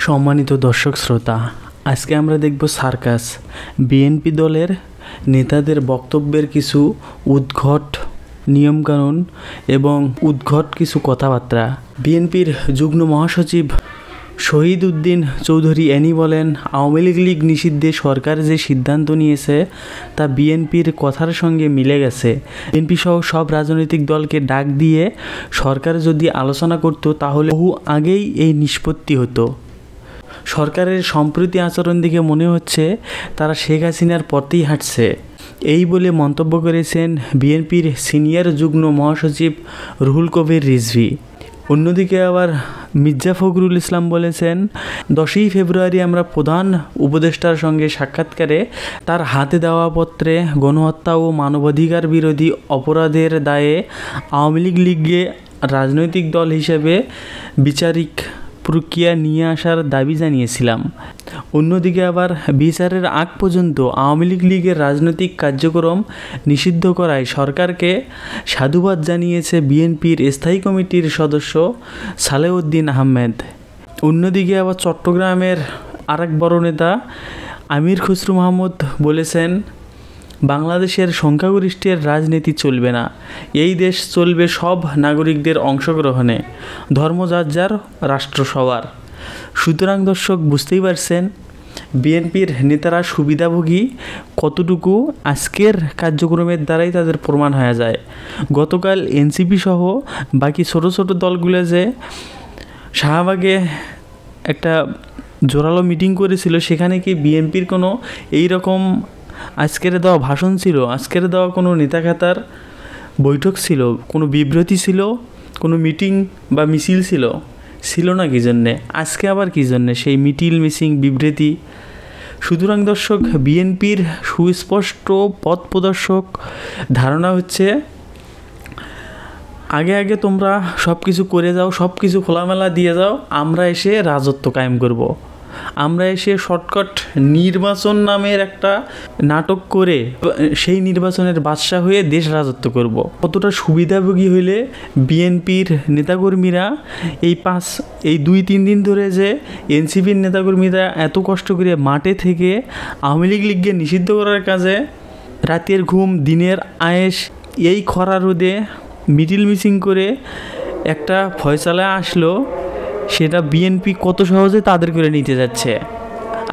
সম্মানিত দর্শক শ্রোতা, আজকে আমরা দেখব সার্কাস। বিএনপি দলের নেতাদের বক্তব্যের কিছু উদ্ভট নিয়মকানুন এবং উদ্ভট কিছু কথাবার্তা। বিএনপির যুগ্ম মহাসচিব শহীদ উদ্দিন চৌধুরী অ্যানি বলেন, আওয়ামী লীগ নিষিদ্ধে সরকার যে সিদ্ধান্ত নিয়েছে তা বিএনপির কথার সঙ্গে মিলে গেছে। বিএনপি সহ সব রাজনৈতিক দলকে ডাক দিয়ে সরকার যদি আলোচনা করত তাহলে বহু আগেই এই নিষ্পত্তি হতো। সরকারের সম্প্রতি আচরণ দেখে মনে হচ্ছে তারা শেখ হাসিনার পথেই হাঁটছে, এই বলে মন্তব্য করেছেন বিএনপির সিনিয়র যুগ্ম মহাসচিব রুহুল কবির রিজভী। অন্যদিকে আবার মির্জা ফখরুল ইসলাম বলেছেন, 10ই ফেব্রুয়ারি আমরা প্রধান উপদেষ্টার সঙ্গে সাক্ষাৎকারে তার হাতে দেওয়া পত্রে গণহত্যা ও মানবাধিকার বিরোধী অপরাধের দায়ে আওয়ামী লীগকে রাজনৈতিক দল হিসেবে বিচারিক প্রক্রিয়া নিয়ে আসার দাবি জানিয়েছিলাম। অন্যদিকে আবার বিচারের আগ পর্যন্ত আওয়ামী লীগের রাজনৈতিক কার্যক্রম নিষিদ্ধ করায় সরকারকে সাধুবাদ জানিয়েছে বিএনপির স্থায়ী কমিটির সদস্য সালেউদ্দিন আহমেদ। অন্যদিকে আবার চট্টগ্রামের আরেক বড় নেতা আমির খসরু মাহমুদ বলেছেন, বাংলাদেশের সংখ্যাগরিষ্ঠের রাজনীতি চলবে না, এই দেশ চলবে সব নাগরিকদের অংশগ্রহণে, ধর্ম যার যার, রাষ্ট্র সবার। সুতরাং দর্শক, বুঝতেই পারছেন বিএনপির নেতারা সুবিধাভোগী কতটুকু আজকের কার্যক্রমের দ্বারাই তাদের প্রমাণ হয়ে যায়। গতকাল এনসিপি সহ বাকি ছোট ছোট দলগুলো যে শাহবাগে একটা জোরালো মিটিং করেছিল, সেখানে কি বিএনপির কোনো এই রকম আজকের দেওয়া ভাষণ ছিল, আজকের দেওয়া কোনো নেতাখাতার বৈঠক ছিল, কোনো বিবৃতি ছিল, কোনো মিটিং বা মিছিল ছিল না? কী জন্যে আজকে আবার কী জন্যে সেই মিটিং বিবৃতি? সুতরাং দর্শক, বিএনপির সুস্পষ্ট পথ প্রদর্শক ধারণা হচ্ছে, আগে তোমরা সব কিছু করে যাও, সব কিছু খোলামেলা দিয়ে যাও, আমরা এসে রাজত্ব কায়েম করব। আমরা এসে শর্টকাট নির্বাচন নামের একটা নাটক করে সেই নির্বাচনের বাদশা হয়ে দেশ রাজত্ব করব। কতটা সুবিধাভোগী হইলে বিএনপির নেতাকর্মীরা এই 2-3 দিন ধরে যে এনসিপির নেতাকর্মীরা এত কষ্ট করে মাঠে থেকে আওয়ামী লীগকে নিষিদ্ধ করার কাজে রাতের ঘুম দিনের আয়েশ এই খরা রোদে মিছিল করে একটা ফয়সালা আসলো, সেটা বিএনপি কত সহজে তাদের করে নিতে যাচ্ছে।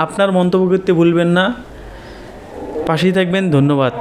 আপনার মন্তব্য করতে ভুলবেন না। পাশেই থাকবেন। ধন্যবাদ।